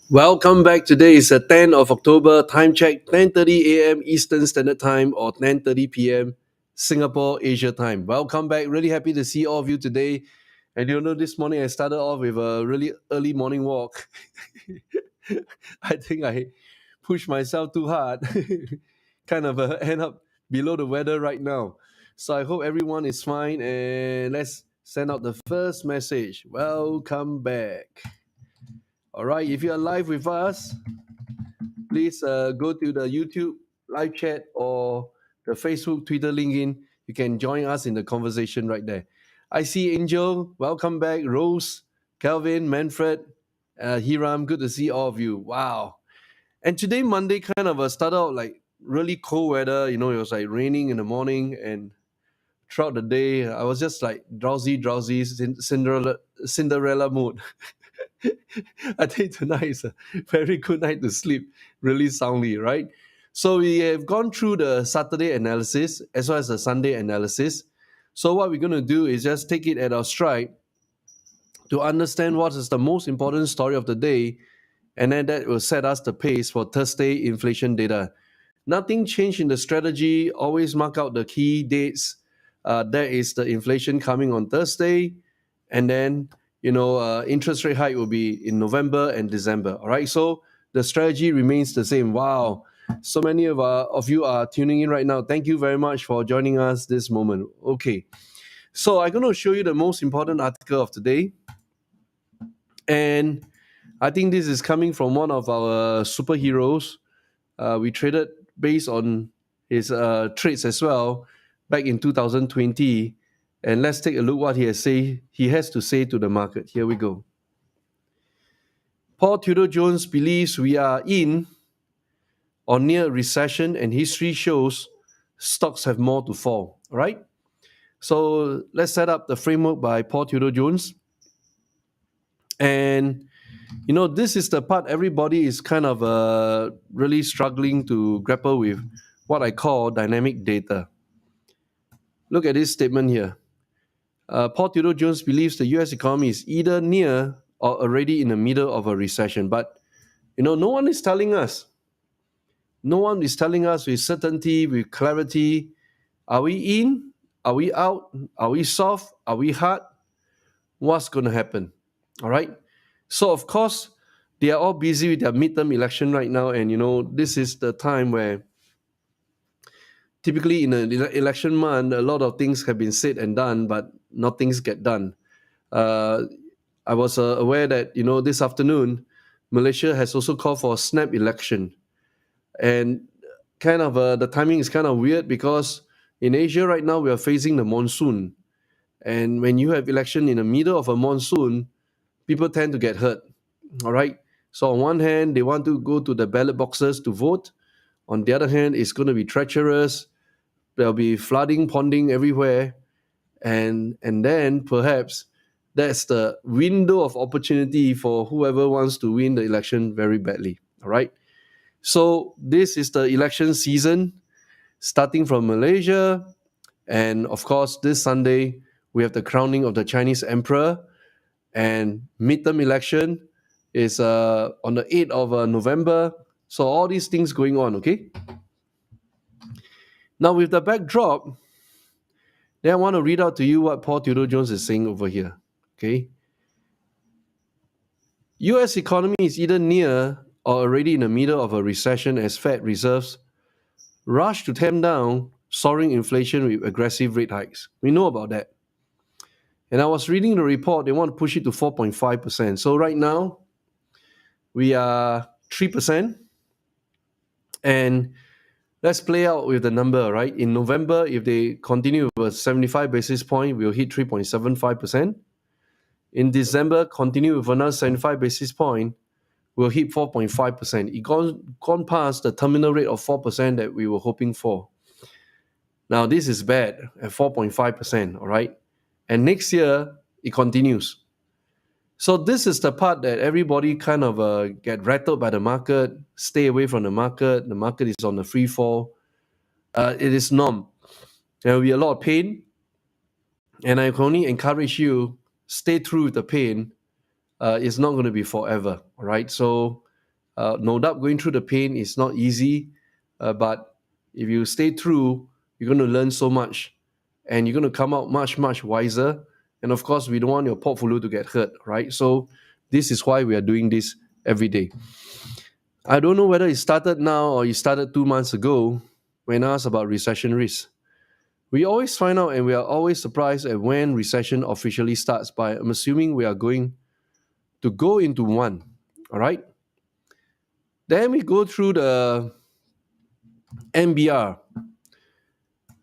Welcome back. Today is the 10th of October. Time check 10:30 a.m. Eastern Standard Time or 10:30 p.m. Singapore Asia Time. Welcome back. Really happy to see all of you today. And this morning I started off with a really early morning walk. I think I pushed myself too hard. kind of end up below the weather right now. So I hope everyone is fine. And let's send out the first message. Welcome back. All right. If you're live with us, please go to the YouTube live chat or the Facebook, Twitter link in. You can join us in the conversation right there. I see Angel. Welcome back. Rose, Calvin, Manfred, Hiram. Good to see all of you. Wow. And today, Monday, kind of started out like really cold weather. It was like raining in the morning and throughout the day, I was just like drowsy, Cinderella mood. I think tonight is a very good night to sleep really soundly, right? So we have gone through the Saturday analysis as well as the Sunday analysis. So what we're going to do is just take it at our stride to understand what is the most important story of the day, and then that will set us the pace for Thursday inflation data. Nothing changed in the strategy. Always mark out the key dates. There is the inflation coming on Thursday, and then interest rate hike will be in November and December. All right, so the strategy remains the same. Wow, so many of you are tuning in right now. Thank you very much for joining us this moment. Okay, so I'm going to show you the most important article of today, and I think this is coming from one of our superheroes. We traded based on his trades as well back in 2020. And let's take a look what he has to say to the market. Here we go. Paul Tudor Jones believes we are in or near recession, and history shows stocks have more to fall. All right. So let's set up the framework by Paul Tudor Jones. And this is the part everybody is kind of really struggling to grapple with, what I call dynamic data. Look at this statement here. Paul Tudor Jones believes the US economy is either near or already in the middle of a recession. But, no one is telling us. No one is telling us with certainty, with clarity, are we in? Are we out? Are we soft? Are we hard? What's going to happen? All right. So, of course, they are all busy with their midterm election right now. And, this is the time where typically in an election month, a lot of things have been said and done, but nothing's get done. I was aware that, this afternoon, Malaysia has also called for a snap election. And kind of the timing is kind of weird because in Asia right now, we are facing the monsoon. And when you have election in the middle of a monsoon, people tend to get hurt. All right. So on one hand, they want to go to the ballot boxes to vote. On the other hand, it's going to be treacherous. There'll be flooding, ponding everywhere. And then perhaps that's the window of opportunity for whoever wants to win the election very badly. All right. So this is the election season starting from Malaysia. And of course, this Sunday, we have the crowning of the Chinese emperor. And midterm election is on the 8th of November. So all these things going on, okay? Now with the backdrop, then I want to read out to you what Paul Tudor Jones is saying over here, okay? US economy is either near or already in the middle of a recession as Fed reserves rush to tamp down soaring inflation with aggressive rate hikes. We know about that. And I was reading the report, they want to push it to 4.5%. So right now, we are 3%. And let's play out with the number, right? In November, if they continue with a 75 basis point, we'll hit 3.75%. In December, continue with another 75 basis point, we'll hit 4.5%. It gone past the terminal rate of 4% that we were hoping for. Now, this is bad at 4.5%, all right? And next year, it continues. So this is the part that everybody kind of get rattled by the market, stay away from the market. The market is on a free fall. It is norm. There will be a lot of pain. And I can only encourage you, stay through with the pain. It's not going to be forever, all right? So No doubt going through the pain is not easy, but if you stay true, you're going to learn so much and you're going to come out much, much wiser. And of course, we don't want your portfolio to get hurt, right? So this is why we are doing this every day. I don't know whether it started now or it started 2 months ago when asked about recession risk. We always find out and we are always surprised at when recession officially starts, but I'm assuming we are going to go into one, all right? Then we go through the NBR,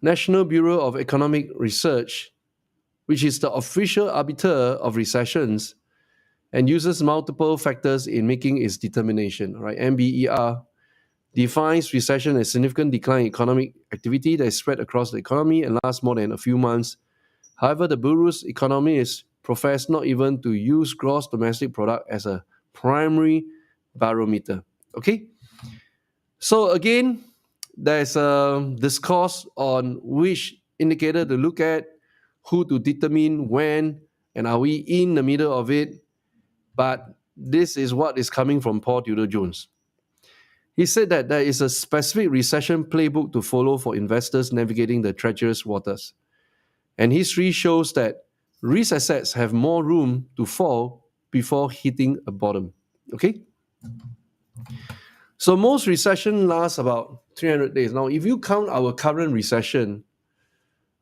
National Bureau of Economic Research, which is the official arbiter of recessions and uses multiple factors in making its determination. Right? NBER defines recession as significant decline in economic activity that is spread across the economy and lasts more than a few months. However, the Bureau's economists profess not even to use gross domestic product as a primary barometer. Okay? So again, there's a discourse on which indicator to look at, who to determine when, and are we in the middle of it? But this is what is coming from Paul Tudor Jones. He said that there is a specific recession playbook to follow for investors navigating the treacherous waters. And history shows that risk assets have more room to fall before hitting a bottom. Okay? So most recession lasts about 300 days. Now, if you count our current recession,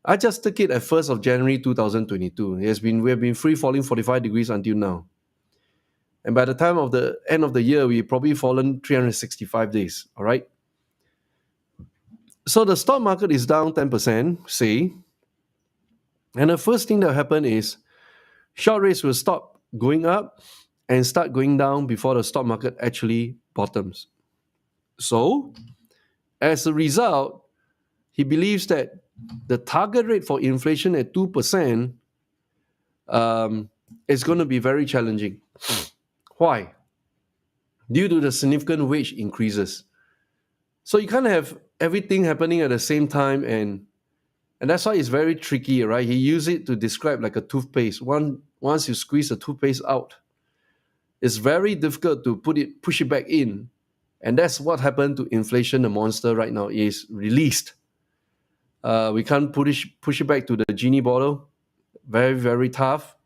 I just took it at 1st of January 2022. We have been free falling 45 degrees until now. And by the time of the end of the year, we've probably fallen 365 days. All right. So the stock market is down 10%, say. And the first thing that happened is short rates will stop going up and start going down before the stock market actually bottoms. So, as a result, he believes that the target rate for inflation at 2% is going to be very challenging. Why? Due to the significant wage increases. So you can't have everything happening at the same time, and that's why it's very tricky, right? He used it to describe like a toothpaste. Once you squeeze the toothpaste out, it's very difficult to push it back in. And that's what happened to inflation. The monster right now is released. We can't push it back to the genie bottle. Very, very tough.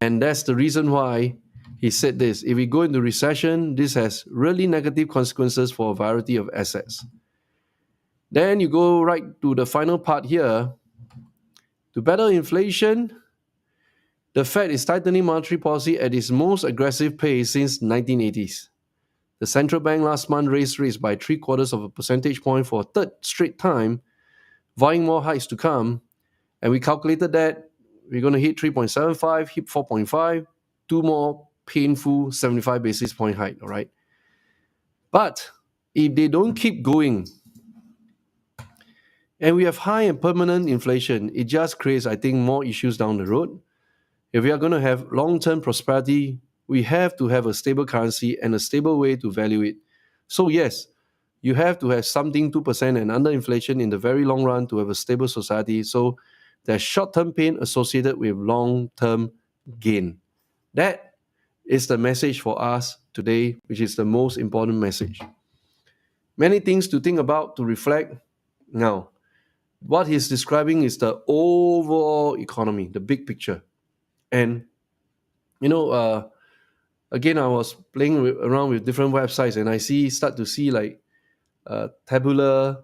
And that's the reason why he said this. If we go into recession, this has really negative consequences for a variety of assets. Then you go right to the final part here. To battle inflation, the Fed is tightening monetary policy at its most aggressive pace since 1980s. The central bank last month raised rates by 0.75 of a percentage point for a third straight time, vowing more hikes to come. And we calculated that we're going to hit 3.75, hit 4.5, two more painful 75 basis point hike, all right? But if they don't keep going, and we have high and permanent inflation, it just creates, I think, more issues down the road. If we are going to have long-term prosperity, we have to have a stable currency and a stable way to value it. So yes, you have to have something 2% and under inflation in the very long run to have a stable society. So there's short-term pain associated with long-term gain. That is the message for us today, which is the most important message. Many things to think about, to reflect. Now, what he's describing is the overall economy, the big picture. And, again, I was playing around with different websites and I start to see like Tabula,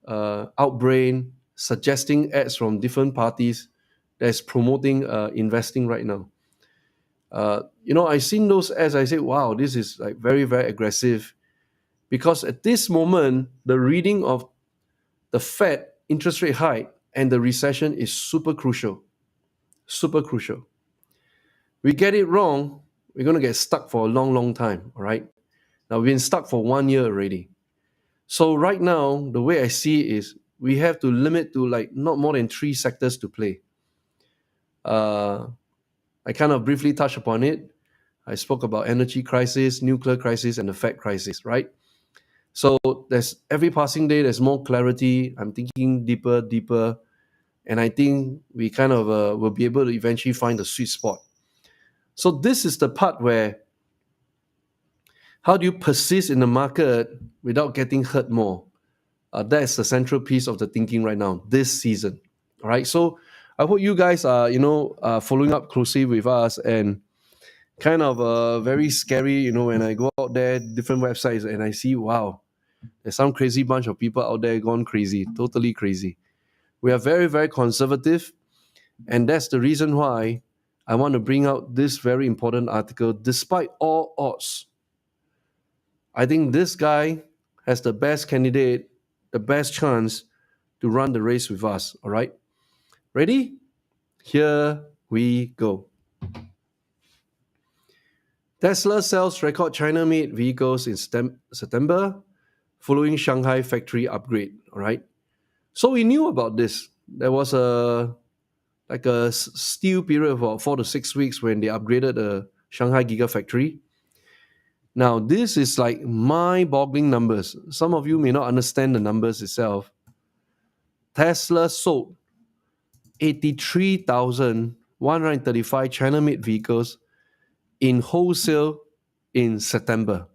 Outbrain, suggesting ads from different parties that's promoting investing right now. I've seen those ads. I say, wow, this is like very, very aggressive, because at this moment, the reading of the Fed interest rate hike and the recession is super crucial. Super crucial. We get it wrong, we're going to get stuck for a long, long time, all right? Now, we've been stuck for 1 year already. So right now, the way I see it is we have to limit to like not more than 3 sectors to play. I kind of briefly touched upon it. I spoke about energy crisis, nuclear crisis, and the Fed crisis, right? So there's every passing day, there's more clarity. I'm thinking deeper. And I think we kind of will be able to eventually find the sweet spot. So this is the part where How do you persist in the market without getting hurt more? That's the central piece of the thinking right now, this season. All right. So I hope you guys are, following up closely with us, and kind of very scary, when I go out there, different websites, and I see, wow, there's some crazy bunch of people out there gone crazy, totally crazy. We are very, very conservative. And that's the reason why I want to bring out this very important article. Despite all odds, I think this guy has the best candidate, the best chance to run the race with us. All right. Ready? Here we go. Tesla sells record China made vehicles in September following Shanghai factory upgrade. All right. So we knew about this. There was a still period of about 4 to 6 weeks when they upgraded the Shanghai Gigafactory. Now, this is like mind-boggling numbers. Some of you may not understand the numbers itself. Tesla sold 83,135 China-made vehicles in wholesale in September.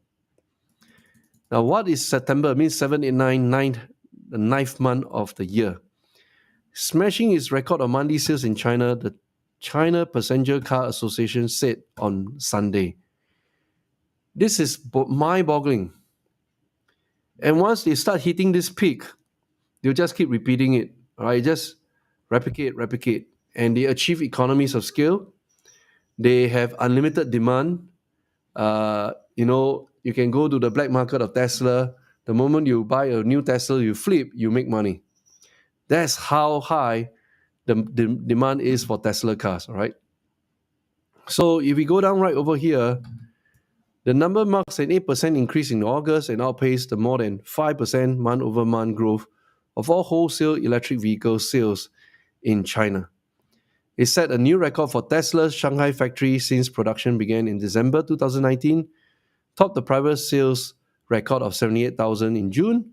Now, what is September? It means 7, 8, 9, 9, the ninth month of the year. Smashing its record of monthly sales in China, the China Passenger Car Association said on Sunday. This is mind-boggling. And once they start hitting this peak, they'll just keep repeating it. All right, just replicate. And they achieve economies of scale. They have unlimited demand. You can go to the black market of Tesla. The moment you buy a new Tesla, you flip, you make money. That's how high the demand is for Tesla cars, all right? So if we go down right over here, the number marks an 8% increase in August and outpaced the more than 5% month-over-month growth of all wholesale electric vehicle sales in China. It set a new record for Tesla's Shanghai factory since production began in December 2019, topped the private sales record of 78,000 in June,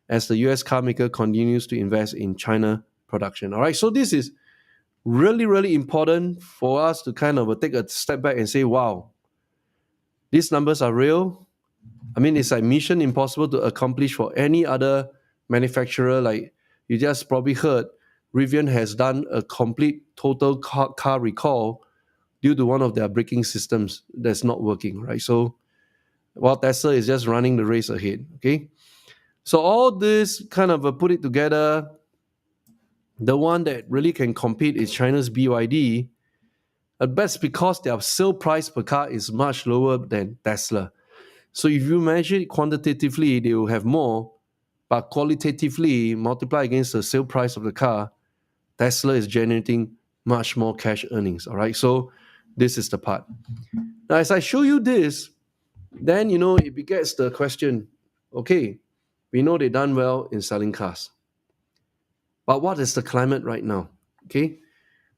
as the US car maker continues to invest in China production. All right, so this is really, really important for us to kind of take a step back and say, wow, these numbers are real. I mean, it's like mission impossible to accomplish for any other manufacturer. Like you just probably heard, Rivian has done a complete total car recall due to one of their braking systems that's not working, right? So while Tesla is just running the race ahead, okay? So all this kind of put it together, the one that really can compete is China's BYD. That's because their sale price per car is much lower than Tesla. So if you measure it quantitatively, they will have more, but qualitatively, multiply against the sale price of the car, Tesla is generating much more cash earnings, all right? So this is the part. Now, as I show you this, then, it begets the question, okay, we know they've done well in selling cars. But what is the climate right now? Okay,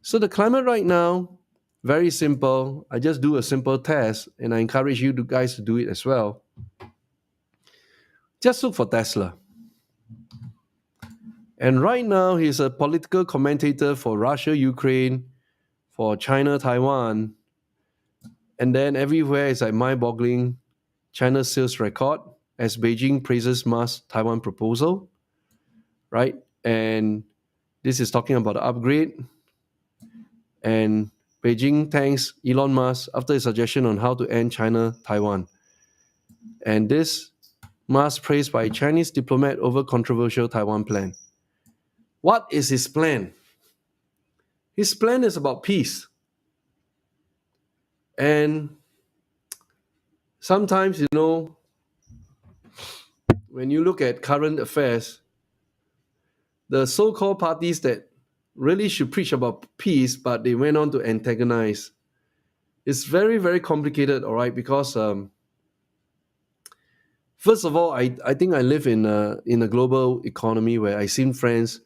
so the climate right now, very simple. I just do a simple test, and I encourage you guys to do it as well. Just look for Tesla. And right now, he's a political commentator for Russia, Ukraine, for China, Taiwan. And then everywhere is like mind-boggling. China's sales record as Beijing praises Musk's Taiwan proposal, right? And this is talking about the upgrade. And Beijing thanks Elon Musk after his suggestion on how to end China-Taiwan. And this Musk praised by a Chinese diplomat over controversial Taiwan plan. What is his plan? His plan is about peace. And sometimes, when you look at current affairs, the so-called parties that really should preach about peace, but they went on to antagonize, it's very, very complicated, all right? Because first of all, I think I live in a global economy where I seen friends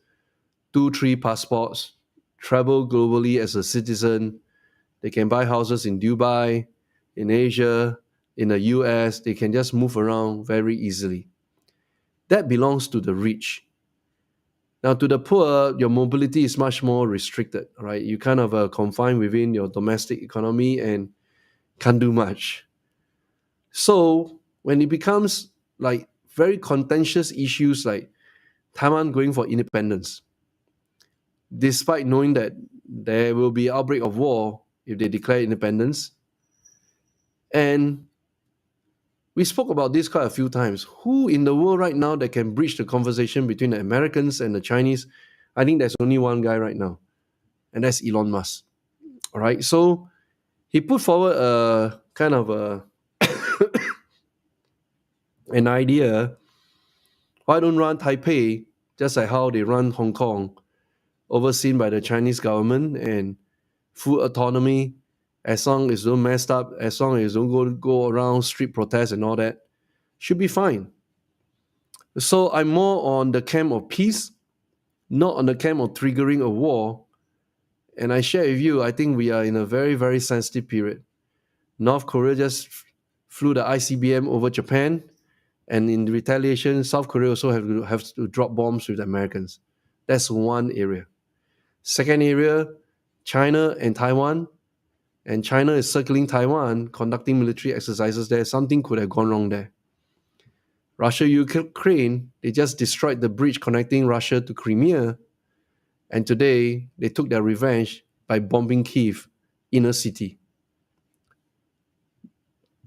2-3 passports, travel globally as a citizen. They can buy houses in Dubai, in Asia, in the US. They can just move around very easily. That belongs to the rich. Now, to the poor, your mobility is much more restricted, right? You kind of confined within your domestic economy and can't do much. So when it becomes like very contentious issues like Taiwan going for independence, despite knowing that there will be outbreak of war if they declare independence. And we spoke about this quite a few times. Who in the world right now that can bridge the conversation between the Americans and the Chinese? I think there's only one guy right now, and that's Elon Musk. All right. So he put forward a kind of an idea. Why don't run Taipei just like how they run Hong Kong, overseen by the Chinese government and full autonomy, as long as don't messed up, as long as don't go around street protests and all that, should be fine. So I'm more on the camp of peace, not on the camp of triggering a war. And I share with you, I think we are in a very, very sensitive period. North Korea just flew the ICBM over Japan, and in retaliation, South Korea also have to drop bombs with the Americans. That's one area. Second area, China and Taiwan. And China is circling Taiwan, conducting military exercises there. Something could have gone wrong there. Russia, Ukraine, they just destroyed the bridge connecting Russia to Crimea. And today, they took their revenge by bombing Kyiv, inner city.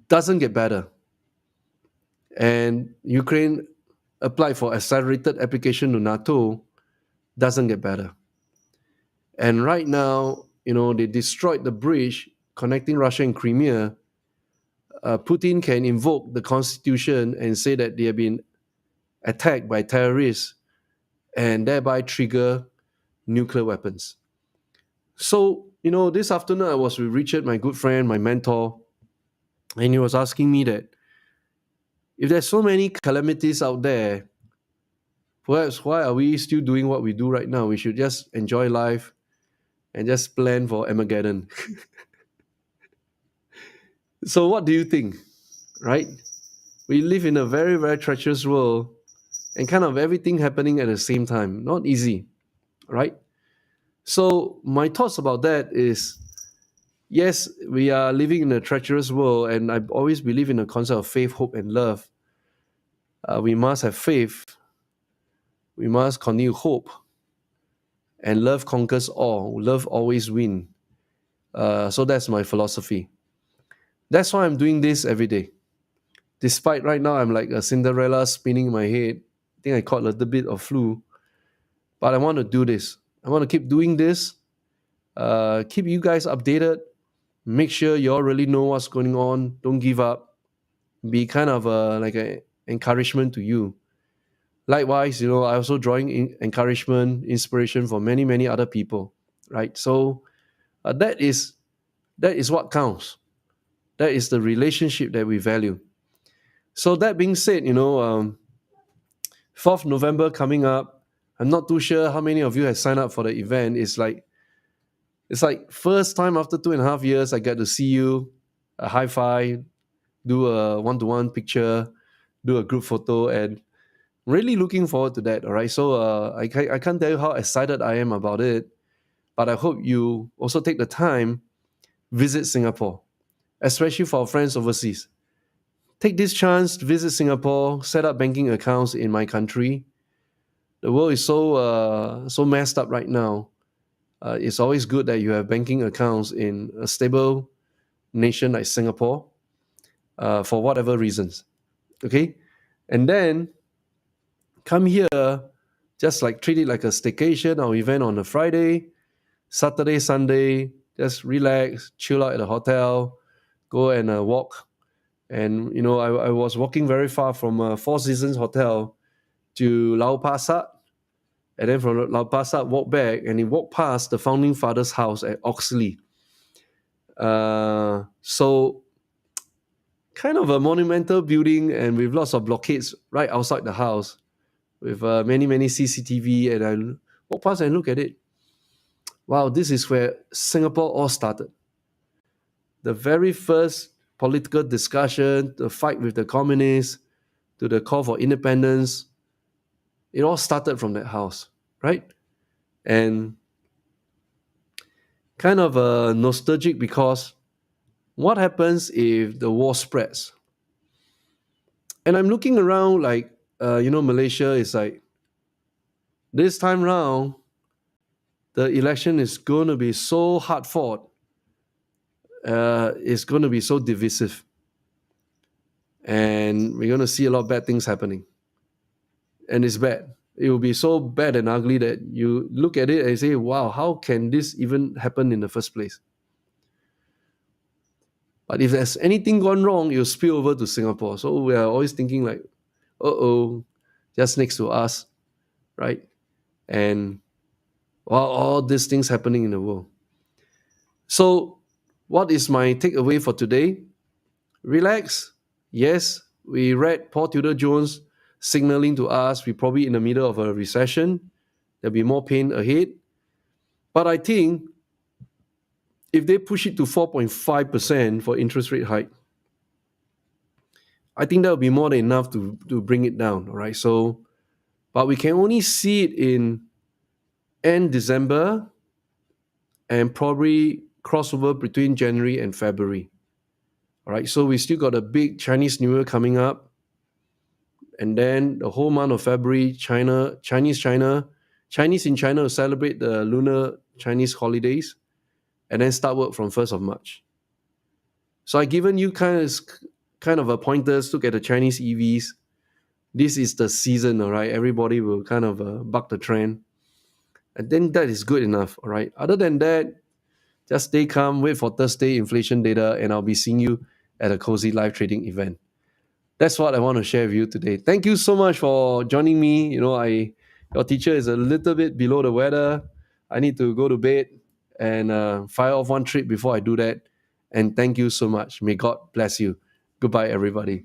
Doesn't get better. And Ukraine applied for accelerated application to NATO. Doesn't get better. And right now, they destroyed the bridge connecting Russia and Crimea. Putin can invoke the constitution and say that they have been attacked by terrorists and thereby trigger nuclear weapons. So, this afternoon I was with Richard, my good friend, my mentor, and he was asking me that if there's so many calamities out there, perhaps why are we still doing what we do right now? We should just enjoy life and just plan for Armageddon. So what do you think, right? We live in a very, very treacherous world and kind of everything happening at the same time. Not easy, right? So my thoughts about that is, yes, we are living in a treacherous world, and I always believe in the concept of faith, hope, and love. We must have faith. We must continue hope. And love conquers all. Love always wins. So that's my philosophy. That's why I'm doing this every day. Despite right now I'm like a Cinderella spinning my head. I think I caught a little bit of flu. But I want to do this. I want to keep doing this. Keep you guys updated. Make sure you all really know what's going on. Don't give up. Be kind of like an encouragement to you. Likewise, I also drawing encouragement, inspiration for many, many other people, right? So that is what counts. That is the relationship that we value. So that being said, 4th November coming up. I'm not too sure how many of you have signed up for the event. It's like first time after 2.5 years I get to see you, a high five, do a one-to-one picture, do a group photo, and really looking forward to that. All right. So I can't tell you how excited I am about it, but I hope you also take the time, visit Singapore, especially for our friends overseas. Take this chance to visit Singapore, set up banking accounts in my country. The world is so messed up right now. It's always good that you have banking accounts in a stable nation like Singapore, for whatever reasons. Okay, and then come here, just like treat it like a staycation or event on a Friday, Saturday, Sunday. Just relax, chill out at the hotel, go and walk. And I was walking very far from Four Seasons Hotel to Lau Pa Sat, and then from Lau Pa Sat walk back, and he walked past the founding father's house at Oxley. So kind of a monumental building, and with lots of blockades right outside the house, with many CCTV, and I walk past and look at it. Wow, this is where Singapore all started. The very first political discussion, the fight with the communists, to the call for independence, it all started from that house, right? And kind of nostalgic because what happens if the war spreads? And I'm looking around like, Malaysia is like, this time round, the election is going to be so hard fought. It's going to be so divisive. And we're going to see a lot of bad things happening. And it's bad. It will be so bad and ugly that you look at it and say, wow, how can this even happen in the first place? But if there's anything gone wrong, it'll spill over to Singapore. So we are always thinking like, just next to us, right? And all these things happening in the world. So what is my takeaway for today? Relax. Yes, we read Paul Tudor Jones signaling to us we're probably in the middle of a recession. There'll be more pain ahead. But I think if they push it to 4.5% for interest rate hike, I think that would be more than enough to bring it down. All right. So, but we can only see it in end December and probably crossover between January and February. All right. So we still got a big Chinese New Year coming up. And then the whole month of February, Chinese in China will celebrate the lunar Chinese holidays and then start work from 1st of March. So I've given you kind of a pointers. Look at the Chinese EVs. This is the season, all right? Everybody will kind of buck the trend. And then that is good enough, all right? Other than that, just stay calm, wait for Thursday inflation data, and I'll be seeing you at a Cozy Live Trading event. That's what I want to share with you today. Thank you so much for joining me. Your teacher is a little bit below the weather. I need to go to bed and fire off one trip before I do that. And thank you so much. May God bless you. Goodbye, everybody.